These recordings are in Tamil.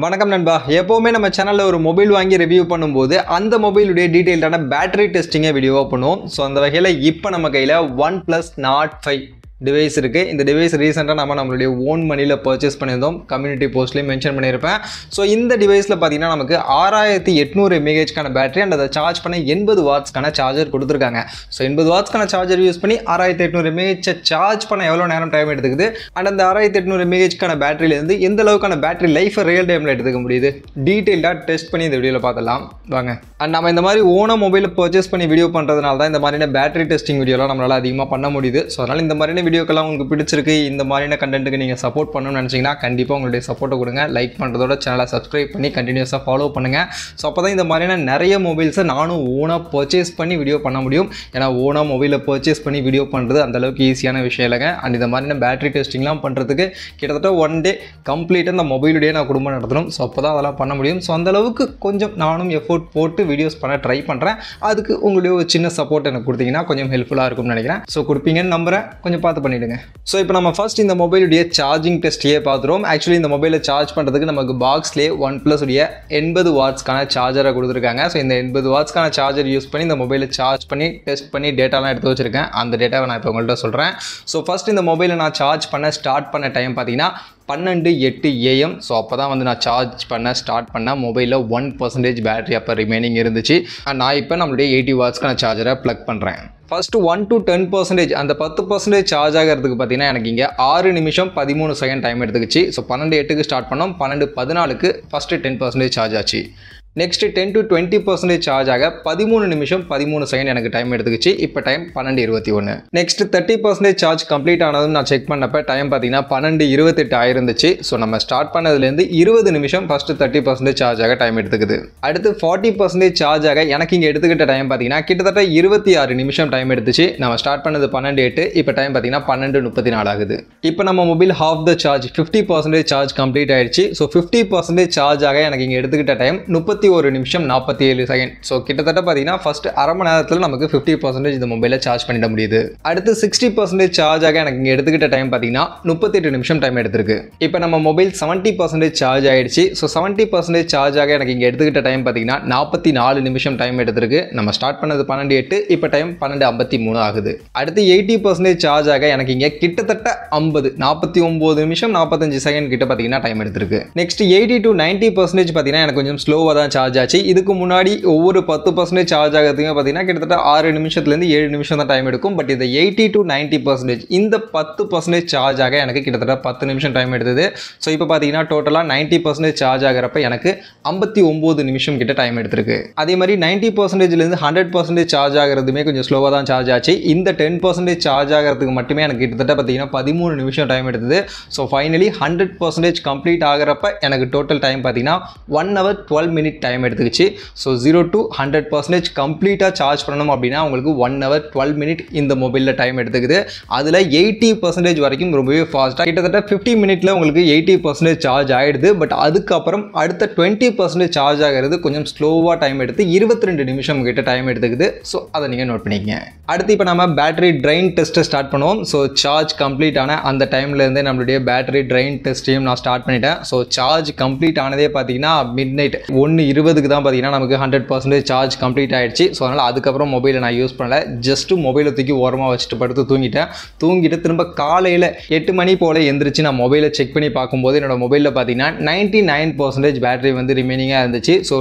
வணக்கம் நண்பா. எப்போவுமே நம்ம சேனலில் ஒரு மொபைல் வாங்கி ரிவ்யூ பண்ணும்போது அந்த மொபைலுடைய டீட்டெயில்டான பேட்டரி டெஸ்டிங்கை வீடியோவாக பண்ணுவோம். ஸோ அந்த வகையில் இப்போ நம்ம கையில் OnePlus Nord 5 டிவைஸ் இருக்குது. இந்த டிவைஸ் ரீசெண்டாக நம்மளுடைய ஓன் மணியில் பர்ச்சேஸ் பண்ணியிருந்தோம். கம்யூனிட்டி போஸ்ட்லேயும் மென்ஷன் பண்ணியிருப்பேன். ஸோ இந்த டிவைஸில் பார்த்தீங்கன்னா நமக்கு 6800 mAhக்கான பேட்டரி அண்ட் அதை சார்ஜ் பண்ண 80 வாட்ஸ்க்கான சார்ஜர் கொடுத்துருக்காங்க. ஸோ 80 வாட்ஸ்க்கான சார்ஜர் யூஸ் பண்ணி 6800 mAh சார்ஜ் பண்ண எவ்வளோ நேரம் டைம் எடுத்துக்குது அண்ட் அந்த 6800 mAhக்கான பேட்டரியிலேருந்து எந்த அளவுக்கான பேட்டரி லைஃபை ரியல் டைமில் எடுத்துக்க முடியுது டீட்டெயில்டாக டெஸ்ட் பண்ணி இந்த வீடியோவில் பார்த்துலாம் வாங்க. அண்ட் நம்ம இந்த மாதிரி ஓனாக மொபைலை பர்ச்சேஸ் பண்ணி வீடியோ பண்ணுறதுனால தான் இந்த மாதிரியான பேட்டரி டெஸ்டிங் வீடியோலாம் நம்மளால் அதிகமாக பண்ண முடியுது. ஸோ அதனால் இந்த மாதிரியான வீடியோக்கெல்லாம் உங்களுக்கு பிடிச்சிருக்கு, இந்த மாதிரியான கண்டென்ட்டுக்கு நீங்கள் சப்போர்ட் பண்ணணும்னு நினச்சிங்கன்னா கண்டிப்பாக உங்களுடைய சப்போர்ட்டை கொடுங்க. லைக் பண்ணுறதோட சேனலை சப்ஸ்கிரைப் பண்ணி கண்டினியூஸாக ஃபாலோ பண்ணுங்கள். ஸோ அப்போ தான் இந்த மாதிரியான நிறைய மொபைல்ஸை நானும் ஓனாக பர்ச்சேஸ் பண்ணி வீடியோ பண்ண முடியும். ஏன்னா ஓனாக மொபைலை பர்ச்சேஸ் பண்ணி வீடியோ பண்ணுறது அந்தளவுக்கு ஈஸியான விஷயம் இல்லைங்க. அண்ட் இந்த மாதிரியான பேட்டரி டெஸ்டிங்லாம் பண்ணுறதுக்கு கிட்டத்தட்ட ஒன் டே கம்ப்ளீட்டாக இந்த மொபைலுடைய நான் குடும்பம் நடத்தணும். ஸோ அப்போ தான் அதெல்லாம் பண்ண முடியும். ஸோ அந்தளவுக்கு கொஞ்சம் நானும் எஃபோர்ட் போட்டு வீடியோஸ் பண்ண ட்ரை பண்ணுறேன். அதுக்கு உங்களுடைய ஒரு சின்ன சப்போர்ட் எனக்கு கொடுத்தீங்கன்னா கொஞ்சம் ஹெல்ப்ஃபுல்லாக இருக்கும்னு நினைக்கிறேன். ஸோ கொடுப்பீங்கன்னு நம்புகிறேன். கொஞ்சம் பார்த்து பண்ணிவிடுங்க. ஸோ இப்போ நம்ம ஃபர்ஸ்ட் இந்த மொபைலுடைய சார்ஜிங் டெஸ்ட்டையே பார்த்துருவோம். ஆக்சுவலி இந்த மொபைலை சார்ஜ் பண்ணுறதுக்கு நமக்கு பாக்ஸ்லேயே OnePlus உடைய 80 வாட்ஸ்க்கான சார்ஜரை கொடுத்துருக்காங்க. ஸோ இந்த 80 வாட்ஸ்க்கான சார்ஜர் யூஸ் பண்ணி இந்த மொபைலை சார்ஜ் பண்ணி டெஸ்ட் பண்ணி டேட்டாலாம் எடுத்து வச்சிருக்கேன். அந்த டேட்டாவை நான் இப்போ உங்கள்கிட்ட சொல்கிறேன். ஸோ ஃபர்ஸ்ட் இந்த மொபைலை நான் சார்ஜ் பண்ண ஸ்டார்ட் பண்ண டைம் பார்த்தீங்கன்னா 12:08 AM. ஸோ அப்போ தான் வந்து நான் சார்ஜ் பண்ண ஸ்டார்ட் பண்ண மொபைலில் 1% பேட்டரி அப்போ ரிமைனிங் இருந்துச்சு. நான் இப்போ நம்மளுடைய 80 வாட்ஸ்க்கான சார்ஜரை ப்ளக் பண்ணுறேன். ஃபஸ்ட்டு 1 to 10% அந்த 10% சார்ஜ் ஆகிறதுக்கு பார்த்தீங்கன்னா எனக்கு இங்கே 6 நிமிஷம் 13 செகண்ட் டைம் எடுத்துக்கிச்சு. ஸோ 12:08க்கு ஸ்டார்ட் பண்ணோம், 12:14க்கு ஃபஸ்ட்டு 10% சார்ஜ் ஆச்சு. நெக்ஸ்ட்டு 10 to 20% சார்ஜ் ஆக 13 நிமிஷம் 13 செகண்ட் எனக்கு டைம் எடுத்துக்கிச்சு. இப்போ டைம் 12:21. நெக்ஸ்ட் 30% சார்ஜ் கம்ப்ளீட் ஆனதும் நான் செக் பண்ணப்போ டைம் பார்த்தீங்கன்னா 12:28 ஆயிருந்துச்சு. ஸோ நம்ம ஸ்டார்ட் பண்ணதுலேருந்து 20 நிமிஷம் ஃபஸ்ட்டு 30% சார்ஜ் ஆக டைம் எடுத்துக்குது. அடுத்து 40% சார்ஜ் ஆக எனக்கு இங்கே எடுத்துக்கிட்ட டைம் பார்த்தீங்கன்னா கிட்டத்தட்ட 26 நிமிஷம் டைம் எடுத்துச்சு. நம்ம ஸ்டார்ட் பண்ணது 12:08, இப்போ டைம் பார்த்தீங்கன்னா 12:34 ஆகுது. இப்போ நம்ம mobile half the charge 50% charge complete ஆயிடுச்சு. ஸோ 50% சார்ஜ் ஆக எனக்கு இங்கே எடுத்துக்கிட்ட டைம் 31 நிமிஷம் 47 செகண்ட். ஸோ கிட்டத்தட்ட பார்த்தீங்கன்னா ஃபர்ஸ்ட் அரை மணி நேரத்தில் நமக்கு 50% இந்த மொபைலை சார்ஜ் பண்ணிட முடியுது. அடுத்து 60% சார்ஜ் ஆக எனக்கு இங்கே எடுத்துக்கிட்ட டைம் பார்த்தீங்கன்னா 38 நிமிஷம் டைம் எடுத்திருக்கு. இப்போ நம்ம மொபைல் 70% சார்ஜ் ஆயிடுச்சு. ஸோ 70% சார்ஜ் ஆக எனக்கு இங்கே எடுத்துக்கிட்ட டைம் பார்த்தீங்கன்னா 44 நிமிஷம் டைம் எடுத்திருக்கு. நம்ம ஸ்டார்ட் பண்ணது 12:08, இப்போ டைம் 12:53 ஆகுது. அடுத்து 80% சார்ஜ் ஆக எனக்கு இங்கே கிட்டத்தட்ட 49 நிமிஷம் 45 செகண்ட் கிட்ட பார்த்தீங்கன்னா டைம் எடுத்திருக்கு. நெக்ஸ்ட் 80 to 90% பார்த்தீங்கன்னா எனக்கு கொஞ்சம் ஸ்லோவாக தான் சார்ஜ் ஆச்சு. இதுக்கு முன்னாடி ஒவ்வொரு 10% சார்ஜ் ஆகிறதுக்கு பார்த்தீங்கன்னா கிட்டத்தட்ட 6 நிமிஷத்துலேருந்து 7 நிமிஷம் தான் டைம் எடுக்கும். பட் இந்த 80 to 90% இந்த 10% சார்ஜ் ஆக எனக்கு கிட்டத்தட்ட 10 நிமிஷம் டைம் எடுத்தது. ஸோ இப்போ பார்த்தீங்கன்னா டோட்டலாக 90% சார்ஜ் ஆகிறப்ப எனக்கு 59 நிமிஷம் கிட்ட டைம் எடுத்திருக்கு. அதே மாதிரி 90%லேருந்து 100% சார்ஜ் ஆகிறதுமே கொஞ்சம் ஸ்லோவாக தான் சார்ஜ் ஆச்சு. இந்த 10% சார்ஜ் ஆகிறதுக்கு மட்டுமே எனக்கு கிட்டத்தட்ட பார்த்தீங்கன்னா 13 நிமிஷம் டைம் எடுத்தது. ஸோ ஃபைனலி 100% கம்ப்ளீட் ஆகிறப்ப எனக்கு டோட்டல் டைம் பார்த்தீங்கன்னா 1 hour 12 minute டைம் எடுத்துக்கிச்சு. ஸோ 0 to 100% கம்ப்ளீட்டாக சார்ஜ் பண்ணணும் அப்படின்னா உங்களுக்கு 1 hour 12 minute இந்த மொபைலில் டைம் எடுத்துக்குது. அதில் 80% வரைக்கும் ரொம்பவே ஃபாஸ்ட்டாக கிட்டத்தட்ட 50 minutesல உங்களுக்கு 80% சார்ஜ் ஆகிடுது. பட் அதுக்கப்புறம் அடுத்த 20% சார்ஜ் ஆகிறது கொஞ்சம் ஸ்லோவாக டைம் எடுத்து 22 நிமிஷம் கிட்ட டைம் எடுத்துக்குது. ஸோ அதை நீங்கள் நோட் பண்ணிக்கங்க. அடுத்து இப்போ நம்ம பேட்டரி ட்ரைன் டெஸ்ட்டை ஸ்டார்ட் பண்ணுவோம். ஸோ சார்ஜ் கம்ப்ளீட் ஆன அந்த டைம்லேருந்தே நம்மளுடைய பேட்டரி ட்ரைன் டெஸ்ட்டையும் நான் ஸ்டார்ட் பண்ணிட்டேன். ஸோ சார்ஜ் கம்ப்ளீட் ஆனதே பார்த்தீங்கன்னா மிட்நைட் 1:20க்கு தான் பார்த்தீங்கன்னா நமக்கு 100% சார்ஜ் கம்ப்ளீட் ஆயிடுச்சு. ஸோ அதனால் அதுக்கப்புறம் மொபைலை நான் யூஸ் பண்ணல. ஜஸ்ட்டு மொபைலை தூக்கி ஓரமாக வச்சுட்டு படுத்து தூங்கிட்டு திரும்ப காலையில் 8 மணி போல் எந்திரிச்சு நான் மொபைலை செக் பண்ணி பார்க்கும்போது என்னோட மொபைலில் பார்த்தீங்கன்னா 99% பேட்டரி வந்து ரிமைனிங்காக இருந்துச்சு. ஸோ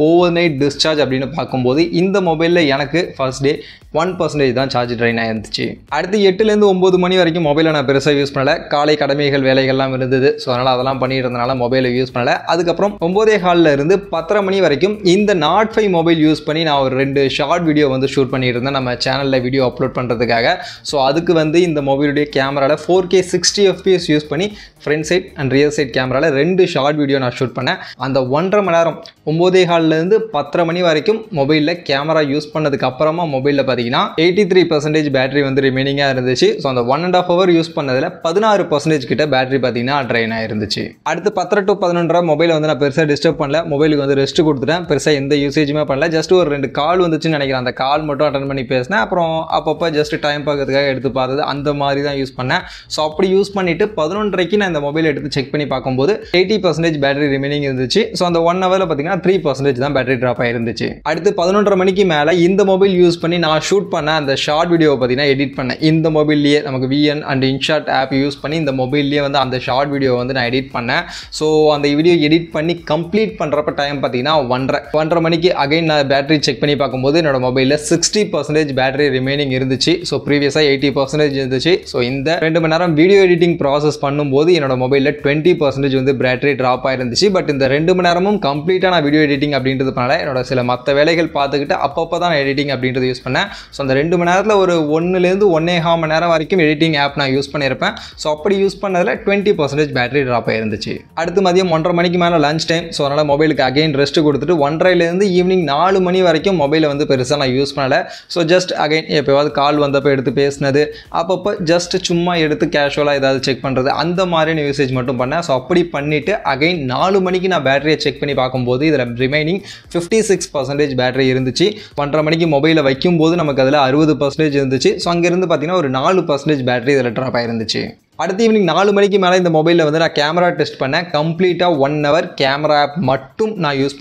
ஓவர் நைட் டிஸ்சார்ஜ் அப்படின்னு பார்க்கும்போது இந்த மொபைலில் எனக்கு ஃபர்ஸ்ட் டே 1% தான் சார்ஜ் ட்ரைன் ஆயிருந்துச்சு. அடுத்து 8லேருந்து 9 மணி வரைக்கும் மொபைலை நான் பெருசாக யூஸ் பண்ணல. காலை கடமைகள் வேலைகள்லாம் இருந்தது. ஸோ அதனால் அதெல்லாம் பண்ணிட்டு இருந்தனால மொபைலை யூஸ் பண்ணல. அதுக்கப்புறம் 9:15 இருந்து 10:30 மணி வரைக்கும் இந்த Nord 5 மொபைல் யூஸ் பண்ணி நான் ஒரு 2 ஷார்ட் வீடியோ வந்து ஷூட் பண்ணியிருந்தேன் நம்ம சேனலில் வீடியோ அப்லோட் பண்ணுறதுக்காக. ஸோ அதுக்கு வந்து இந்த மொபைலுடைய கேமராவில் 4K 60 FPS யூஸ் பண்ணி front side and rear side கேமராவில் 2 ஷார்ட் வீடியோ நான் ஷூட் பண்ணேன். அந்த 1.5 மணி நேரம் 9:15 இருந்து 10:30 மணி வரைக்கும் மொபைலில் கேமரா யூஸ் பண்ணதுக்கு அப்புறமா மொபைலில் பார்த்தீங்கன்னா பார்த்தீங்கன்னா 83% பேட்டரி வந்து ரிமைனிங்காக இருந்துச்சு. ஸோ அந்த 1.5 hour யூஸ் பண்ணதில் 16% கிட்ட பேட்டரி பார்த்தீங்கன்னா ட்ரைன் ஆயிருந்துச்சு. அடுத்து 10 to 11 மொபைலை வந்து நான் பெருசாக டிஸ்டர்ப் பண்ணல. மொபைலுக்கு வந்து ரெஸ்ட் கொடுத்துட்டேன். பெருசாக எந்த யூசேஜுமே பண்ணல. ஜஸ்ட் ஒரு 2 கால் வந்துச்சுன்னு நினைக்கிறேன். அந்த கால் மட்டும் அட்டன் பண்ணி பேசினேன். அப்புறம் அப்பப்போ ஜஸ்ட் டைம் பார்க்கறதுக்காக எடுத்து பார்த்தது அந்த மாதிரி தான் யூஸ் பண்ணேன். ஸோ அப்படி யூஸ் பண்ணிட்டு 11:30 நான் இந்த மொபைல் எடுத்து செக் பண்ணி பார்க்கும்போது 80% பேட்டரி ரிமைனிங் இருந்துச்சு. ஸோ அந்த 1 hourல பார்த்தீங்கன்னா 3% தான் பேட்டரி ட்ராப் ஆயிருந்துச்சு. அடுத்து 11:30 மணிக்கு மேலே இந்த மொபைல் யூஸ் பண்ணி நான் ஷூட் பண்ண அந்த ஷார்ட் வீடியோவை பார்த்தீங்கன்னா எடிட் பண்ணேன். இந்த மொபைல்லேயே நமக்கு VN and InShot app use பண்ணி இந்த மொபைல்லேயே வந்து அந்த ஷார்ட் வீடியோ வந்து நான் எடிட் பண்ணேன். ஸோ அந்த வீடியோ எடிட் பண்ணி கம்ப்ளீட் பண்ணுறப்ப டைம் பார்த்தீங்கன்னா 1:30 மணிக்கு அகைன் நான் பேட்டரி செக் பண்ணி பார்க்கும்போது என்னோட மொபைலில் 60% பேட்டரி ரிமைனிங் இருந்துச்சு. ஸோ ப்ரீவியஸாக 80% இருந்துச்சு. ஸோ இந்த 2 மணி நேரம் வீடியோ எடிட்டிங் ப்ராசஸ் பண்ணும்போது என்னோட மொபைலில் 20% வந்து பேட்டரி ட்ராப் ஆயிருந்துச்சு. பட் இந்த 2 மணி நேரமும் கம்ப்ளீட்டாக நான் வீடியோ எடிட்டிங் அப்படின்றது பண்ணல. என்னோட சில மற்ற வேலைகள் பார்த்துக்கிட்டு அப்பப்போ தான் நான் எடிட்டிங் அப்படின்றது யூஸ் பண்ணேன். ஸோ அந்த 2 மணி நேரத்தில் ஒரு 1லேருந்து 1.5 மணி நேரம் வரைக்கும் எடிட்டிங் ஆப் நான் யூஸ் பண்ணியிருப்பேன். ஸோ அப்படி யூஸ் பண்ணதில் 20% பேட்டரி ட்ராப் ஆயிருந்துச்சு. அடுத்து மதியம் 1:30 மணிக்கு மேலே லஞ்ச் டைம். ஸோ அதனால் மொபைலுக்கு அகைன் ரெஸ்ட் கொடுத்துட்டு 1:30லேருந்து ஈவினிங் 4 மணி வரைக்கும் மொபைலை வந்து பெருசாக நான் யூஸ் பண்ணலை. ஸோ ஜஸ்ட் அகைன் எப்போயாவது கால் வந்தப்போ எடுத்து பேசினது, அப்பப்போ ஜஸ்ட் சும்மா எடுத்து கேஷுவலாக ஏதாவது செக் பண்ணுறது, அந்த மாதிரியான யூசேஜ் மட்டும் பண்ணேன். ஸோ அப்படி பண்ணிவிட்டு அகைன் 4 மணிக்கு நான் பேட்டரியை செக் பண்ணி பார்க்கும்போது இதில் ரிமைனிங் 56% பேட்டரி இருந்துச்சு. 1:30 மணிக்கு மொபைலை வைக்கும்போது நமக்கு அதில் 60% இருந்துச்சு. ஸோ அங்கேருந்து பார்த்தீங்கன்னா ஒரு 4% பேட்டரி இதில் ட்ராப் ஆயிருந்துச்சு. அடுத்த ஈவினிங் 4 மணிக்கு மேலே இந்த மொபைலில் வந்து நான் கேமரா டெஸ்ட் பண்ணேன். கம்ப்ளீட்டாக 1 hour கேமரா ஆப் மட்டும் நான் யூஸ்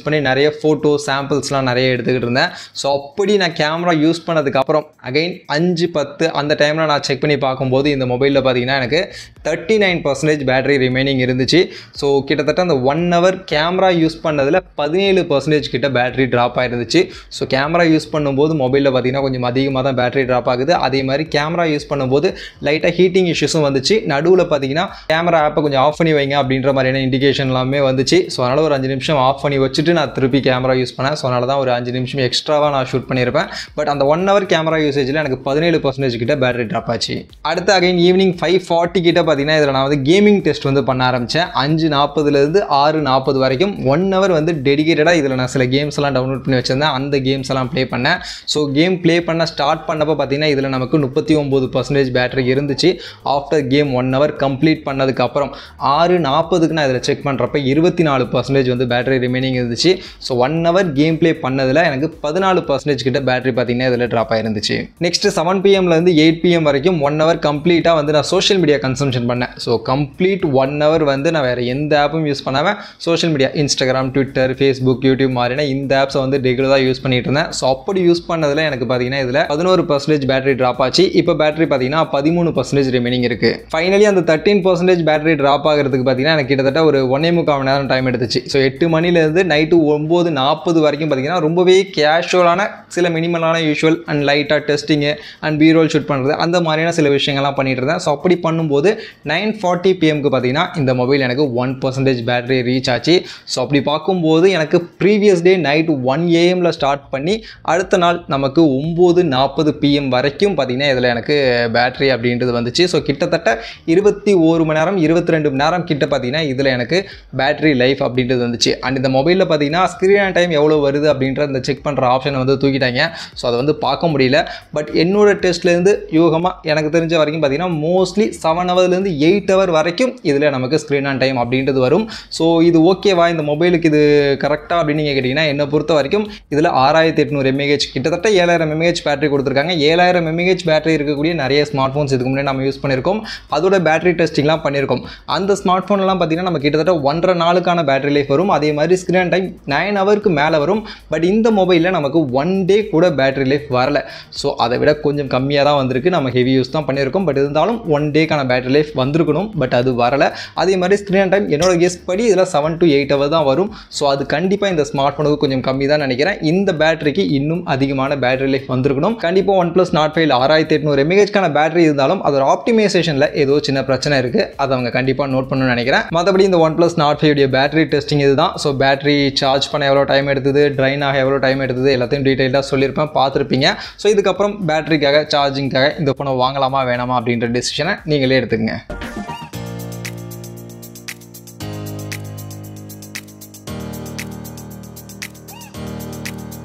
பண்ணி நிறைய ஃபோட்டோ சாம்பிள்ஸ்லாம் நிறைய எடுத்துக்கிட்டு இருந்தேன். ஸோ அப்படி நான் கேமரா யூஸ் பண்ணதுக்கப்புறம் அகைன் 5:10 அந்த டைமில் நான் செக் பண்ணி பார்க்கும்போது இந்த மொபைலில் பார்த்தீங்கன்னா எனக்கு 39% பேட்டரி ரிமைனிங் இருந்துச்சு. ஸோ கிட்டத்தட்ட அந்த 1 hour கேமரா யூஸ் பண்ணதில் 17% கிட்ட பேட்டரி ட்ராப் ஆயிருந்துச்சு. ஸோ கேமரா யூஸ் பண்ணும்போது மொபைலில் பார்த்தீங்கன்னா கொஞ்சம் அதிகமாக தான் பேட்டரி ட்ராப் ஆகுது. அதே மாதிரி கேமரா யூஸ் பண்ணும்போது லைட்டாக ஹீட்டிங் இஷ்யூஸும் வந்துச்சு. நடுவில் பார்த்தீங்கன்னா கேமரா ஆப்பை கொஞ்சம் ஆஃப் பண்ணி வைங்க அப்படின்ற மாதிரியான இண்டிகேஷன் எல்லாமே வந்துச்சு. ஸோ அதனால் ஒரு 5 நிமிஷம் ஆஃப் பண்ணி வச்சுட்டு நான் திருப்பி கேமரா யூஸ் பண்ணேன். ஸோ அதனால தான் ஒரு 5 நிமிஷம் எக்ஸ்ட்ராவாக நான் ஷூட் பண்ணியிருப்பேன். பட் அந்த 1 hour கேமரா யூசேஜில் எனக்கு 17% கிட்ட பேட்டரி ட்ராப் ஆச்சு. அடுத்து அகைன் ஈவினிங் 5:40 கிட்ட பார்த்தீங்கன்னா இதில் நான் வந்து கேமிங் டெஸ்ட் வந்து பண்ண ஆரம்பித்தேன். 5:40லேருந்து 6:40 வரைக்கும் 1 hour வந்து டெடிகேட்டடாக இதில் நான் சில கேம்ஸ் எல்லாம் டவுன்லோட் பண்ணி வச்சிருந்தேன். அந்த கேம்ஸ் எல்லாம் ப்ளே பண்ணேன். ஸோ கேம் ப்ளே பண்ண ஸ்டார்ட் பண்ணப்போ பார்த்தீங்கன்னா இதில் நமக்கு 39% பேட்டரி இருந்துச்சு. ஆஃப்டர் கேம் 1 hour கம்ப்ளீட் பண்ணதுக்கப்புறம் 6:40க்கு நான் இதில் செக் பண்ணுறப்ப 24% வந்து பேட்டரி ரிமைனிங் இருந்துச்சு. ஸோ 1 hour கேம் ப்ளே பண்ணதில் எனக்கு 14% கிட்ட பேட்டரி பார்த்தீங்கன்னா இதில் ட்ராப் ஆயிருந்துச்சு. நெக்ஸ்ட் 7 PM-லேருந்து 8 PM வரைக்கும் 1 hour கம்ப்ளீட்டாக வந்து நான் சோஷியல் மீடியா கன்சம்ஷன் பண்ணேன். ஸோ கம்ப்ளீட் 1 hour வந்து நான் வேறு எந்த ஆப்பும் யூஸ் பண்ணாமல் social media Instagram, Twitter, Facebook, YouTube மாதிரினா இந்த ஆப்ஸை வந்து ரெகுலராக யூஸ் பண்ணிட்டு இருந்தேன். ஸோ அப்படி யூஸ் பண்ணதில் எனக்கு பார்த்தீங்கன்னா இதில் 11% பேட்டரி ட்ராப் ஆச்சு. இப்போ பேட்டரி பார்த்தீங்கன்னா 13% ரிமைனிங் இருக்குது. ஃபைனலி அந்த 13% பேட்டரி ட்ராப் ஆகிறதுக்கு பார்த்தீங்கன்னா எனக்கு கிட்டத்தட்ட ஒரு 1.25 மணி நேரம் டைம் எடுத்துச்சு. ஸோ 8 மணிலேருந்து நைட்டு 9:40 வரைக்கும் பார்த்தீங்கன்னா ரொம்பவே கேஷுவலான சில மினிமலான யூஷுவல் அண்ட் லைட்டாக டெஸ்டிங்கு அண்ட் பீரோல் ஷூட் பண்ணுறது அந்த மாதிரியான சில விஷயங்கள்லாம் பண்ணிட்டு இருந்தேன். ஸோ அப்படி பண்ணும்போது 9:40 PM-க்கு பார்த்தீங்கன்னா இந்த மொபைல் எனக்கு 1% பேட்டரி ரீச் ஆச்சு. ஸோ அப்படி பார்க்கும்போது எனக்கு ப்ரீவியஸ் டே நைட் 1 AM-ல ஸ்டார்ட் பண்ணி அடுத்த நாள் நமக்கு 9:40 PM வரைக்கும் பார்த்தீங்கன்னா இதில் எனக்கு பேட்டரி அப்படின்றது வந்துச்சு. ஸோ கிட்டத்தட்ட 21 மணி நேரம் 22 மணி நேரம் கிட்ட பார்த்தீங்கன்னா இதில் எனக்கு பேட்டரி லைஃப் அப்படின்றது வந்துச்சு. அண்ட் இந்த மொபைலில் பார்த்தீங்கன்னா ஸ்க்ரீன் டைம் எவ்வளோ வருது அப்படின்ற இந்த செக் பண்ணுற ஆப்ஷனை வந்து தூக்கிட்டாங்க. ஸோ அதை வந்து பார்க்க முடியல. பட் என்னோட டெஸ்ட்லேருந்து யூகமாக எனக்கு தெரிஞ்ச வரைக்கும் பார்த்தீங்கன்னா மோஸ்ட்லி 7 hourலேருந்து 8 hour வரைக்கும் இதில் நமக்கு ஸ்க்ரீன் ஆன் டைம் அப்படின்றது வரும். ஸோ இது ஓகேவா இந்த மொபைலுக்கு இது கரெக்டாக அப்படின்னு நீங்கள் கேட்டிங்கன்னா என்னை பொறுத்த வரைக்கும் இதில் 6800 mAh கிட்டத்தட்ட 7000 mAh பேட்டரி கொடுத்துருக்காங்க. 7000 mAh பேட்டரி இருக்கக்கூடிய நிறைய ஸ்மார்ட் ஃபோன்ஸ் இதுக்கு முன்னாடி நம்ம யூஸ் பண்ணியிருக்கோம். அதோட பேட்டரி டெஸ்டிங்லாம் பண்ணியிருக்கோம். அந்த ஸ்மார்ட் ஃபோன்லாம் பார்த்தீங்கன்னா நம்ம கிட்டத்தட்ட 1.5 நாளுக்கான பேட்டரி லைஃப் வரும். அதே மாதிரி ஸ்க்ரீன் டைம் 9 hours மேலே வரும். பட் இந்த மொபைலில் நமக்கு 1 day கூட பேட்டரி லைஃப் வரல. ஸோ அதை விட கொஞ்சம் கம்மியாக தான் வந்திருக்கு. நம்ம ஹெவி யூஸ் தான் பண்ணியிருக்கோம். பட் இருந்தாலும் 1 dayக்கான பேட்டரி லைஃப் வந்திருக்கணும். பட் அது வரல. அதே மாதிரி ஸ்க்ரீன் டைம் என்னோட கெஸ் படி இதில் 7 to 8 hours தான் வரும். ஸோ அது கண்டிப்பாக இந்த ஸ்மார்ட் ஃபோனுக்கு கொஞ்சம் கம்மி தான் நினைக்கிறேன். இந்த பேட்டரிக்கு இன்னும் அதிகமான பேட்டரி லைஃப் வந்திருக்கணும். கண்டிப்பாக OnePlus Nord 5 6800 mAh பேட்டரி இருந்தாலும் அதோட ஆப்டிமைசேஷனில் ஏதோ சின்ன பிரச்சனை இருக்குது. அதை அவங்க கண்டிப்பாக நோட் பண்ணணும்னு நினைக்கிறேன். மற்றபடி இந்த OnePlus Nord 5 உடைய பேட்டரி டெஸ்டிங் இதுதான். ஸோ பேட்டரி சார்ஜ் பண்ண எவ்வளோ டைம் எடுத்தது, ட்ரைன் ஆக எவ்வளோ டைம் எடுத்தது எல்லாத்தையும் டீட்டெயிலாக சொல்லியிருப்பேன், பார்த்துருப்பீங்க. ஸோ இதுக்கப்புறம் பேட்டரிக்காக சார்ஜிங்காக இந்த ஃபோனை வாங்கலாமா வேணாமா அப்படின்ற டிசிஷனை நீங்களே எடுத்துக்கங்க.